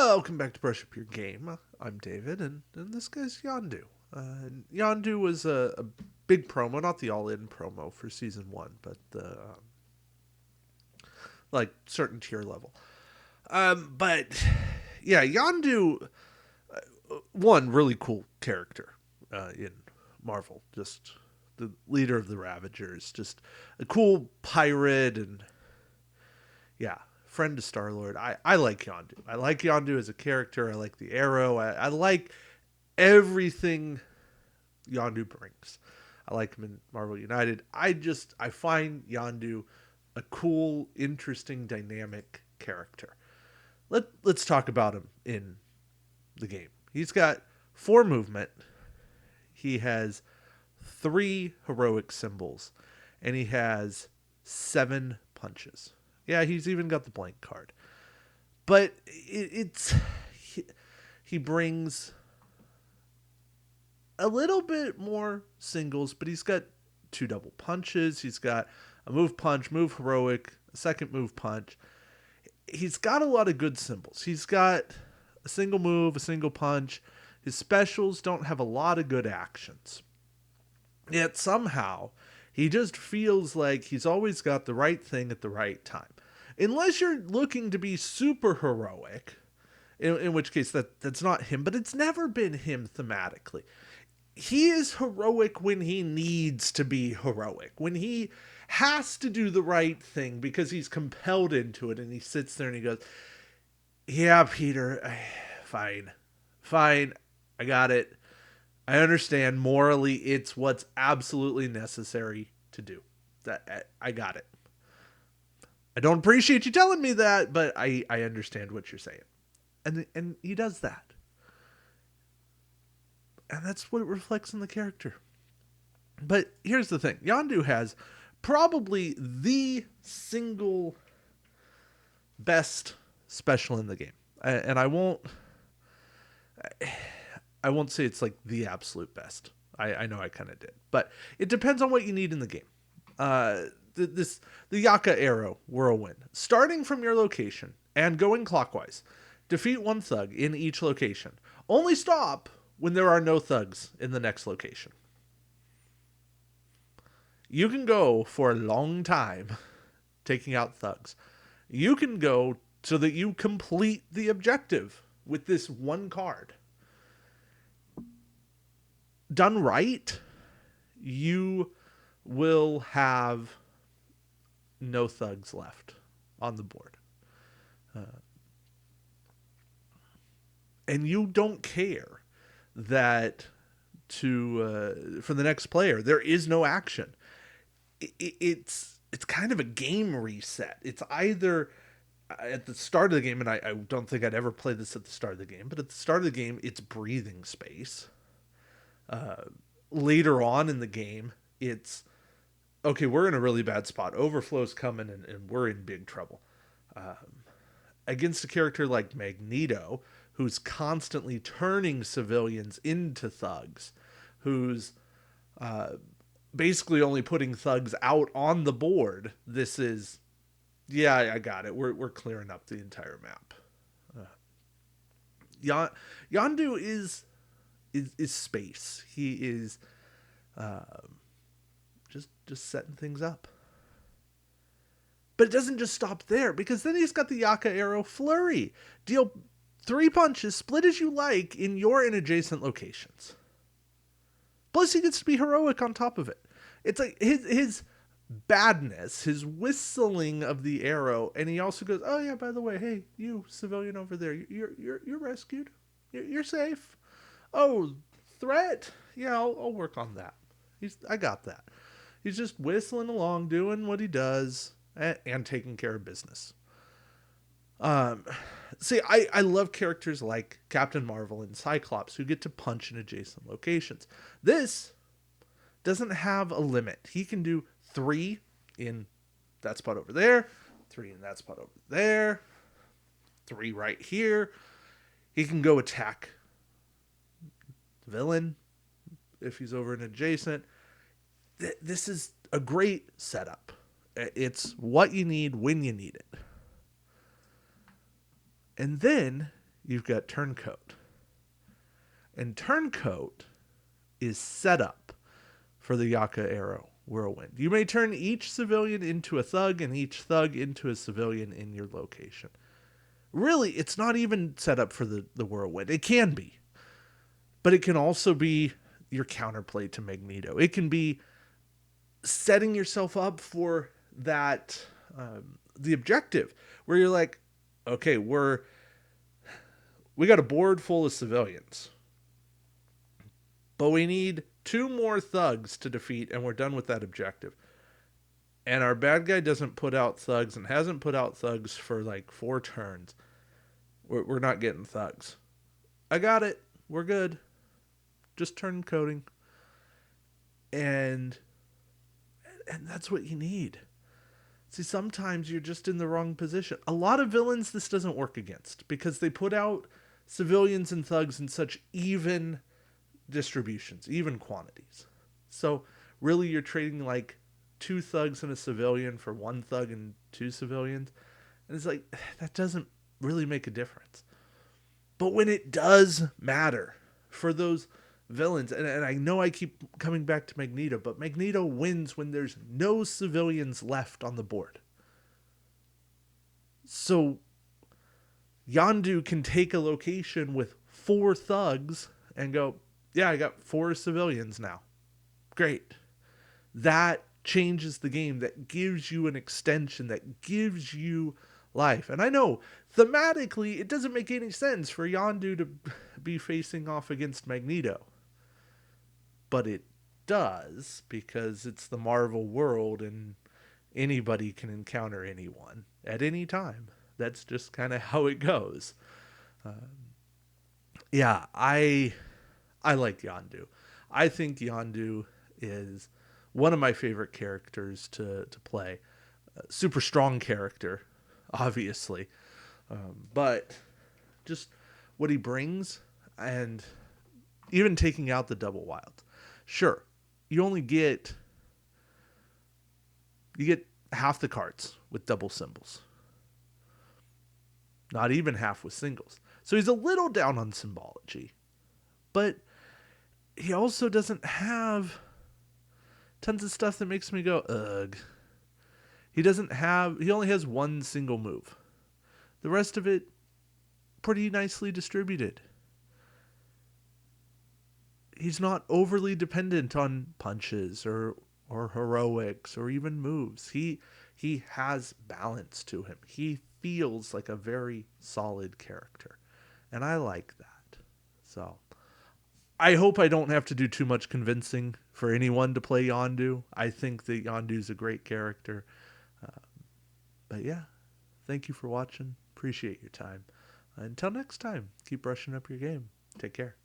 Welcome back to Brush Up Your Game. I'm David, and this guy's Yondu. Yondu was a big promo, not the all-in promo for Season 1, but the, certain tier level. But, yeah, Yondu, one really cool character in Marvel. Just the leader of the Ravagers. Just a cool pirate and, yeah, friend to Star-Lord. I like Yondu. I like Yondu as a character. I like the arrow. I like everything Yondu brings. I like him in Marvel United. I find Yondu a cool, interesting, dynamic character. Let's talk about him in the game. He's got 4 movement. He has 3 heroic symbols, and he has 7 punches. Yeah, he's even got the blank card. But he brings a little bit more singles, but he's got 2 double punches. He's got a move punch, move heroic, a second move punch. He's got a lot of good symbols. He's got a single move, a single punch. His specials don't have a lot of good actions. Yet somehow, he just feels like he's always got the right thing at the right time. Unless you're looking to be super heroic, in which case that's not him, but it's never been him thematically. He is heroic when he needs to be heroic, when he has to do the right thing because he's compelled into it, and he sits there and he goes, yeah, Peter, fine, I got it. I understand morally it's what's absolutely necessary to do. I got it. I don't appreciate you telling me that, but I understand what you're saying. And he does that. And that's what it reflects in the character. But here's the thing. Yondu has probably the single best special in the game. And I won't say it's like the absolute best. I know I kind of did. But it depends on what you need in the game. The Yaka arrow whirlwind. Starting from your location and going clockwise. Defeat 1 thug in each location. Only stop when there are no thugs in the next location. You can go for a long time taking out thugs. You can go so that you complete the objective with this 1 card. Done right, you will have no thugs left on the board. And you don't care that for the next player there is no action. It's kind of a game reset. It's either at the start of the game, and I don't think I'd ever play this at the start of the game, but at the start of the game it's breathing space. Later on in the game it's okay, we're in a really bad spot, overflow's coming, and we're in big trouble. Against a character like Magneto, who's constantly turning civilians into thugs, who's basically only putting thugs out on the board. This is, yeah, I got it. We're clearing up the entire map. Yondu is space. He is just setting things up. But it doesn't just stop there, because then he's got the Yaka arrow flurry. Deal 3 punches, split as you like, in your and adjacent locations. Plus he gets to be heroic on top of it. It's like his badness, his whistling of the arrow, and he also goes, oh yeah, by the way, hey, you civilian over there, you're rescued. You're safe. Oh, threat? Yeah, I'll work on that. I got that. He's just whistling along, doing what he does, and taking care of business. See, I love characters like Captain Marvel and Cyclops who get to punch in adjacent locations. This doesn't have a limit. He can do 3 in that spot over there, 3 in that spot over there, 3 right here. He can go attack the villain if he's over an adjacent. This is a great setup. It's what you need when you need it. And then you've got Turncoat. And Turncoat is set up for the Yaka Arrow Whirlwind. You may turn each civilian into a thug and each thug into a civilian in your location. Really, it's not even set up for the Whirlwind. It can be. But it can also be your counterplay to Magneto. It can be setting yourself up for that, the objective, where you're like, okay, we got a board full of civilians, but we need 2 more thugs to defeat, and we're done with that objective. And our bad guy doesn't put out thugs and hasn't put out thugs for like 4 turns. We're not getting thugs. I got it. We're good. Just turn coding. And that's what you need. See, sometimes you're just in the wrong position. A lot of villains this doesn't work against because they put out civilians and thugs in such even distributions, even quantities. So really you're trading like 2 thugs and a civilian for 1 thug and 2 civilians. And it's like, that doesn't really make a difference. But when it does matter for those villains, and I know I keep coming back to Magneto, but Magneto wins when there's no civilians left on the board. So Yondu can take a location with 4 thugs and go, yeah, I got 4 civilians now. Great. That changes the game. That gives you an extension. That gives you life. And I know, thematically, it doesn't make any sense for Yondu to be facing off against Magneto. But it does, because it's the Marvel world and anybody can encounter anyone at any time. That's just kind of how it goes. Yeah, I like Yondu. I think Yondu is one of my favorite characters to play. Super strong character, obviously. But just what he brings, and even taking out the double wilds. Sure, you get half the cards with double symbols. Not even half with singles. So he's a little down on symbology. But he also doesn't have tons of stuff that makes me go, ugh. He only has 1 single move. The rest of it, pretty nicely distributed. He's not overly dependent on punches or heroics or even moves. He has balance to him. He feels like a very solid character. And I like that. So I hope I don't have to do too much convincing for anyone to play Yondu. I think that Yondu's a great character. But yeah, thank you for watching. Appreciate your time. Until next time, keep brushing up your game. Take care.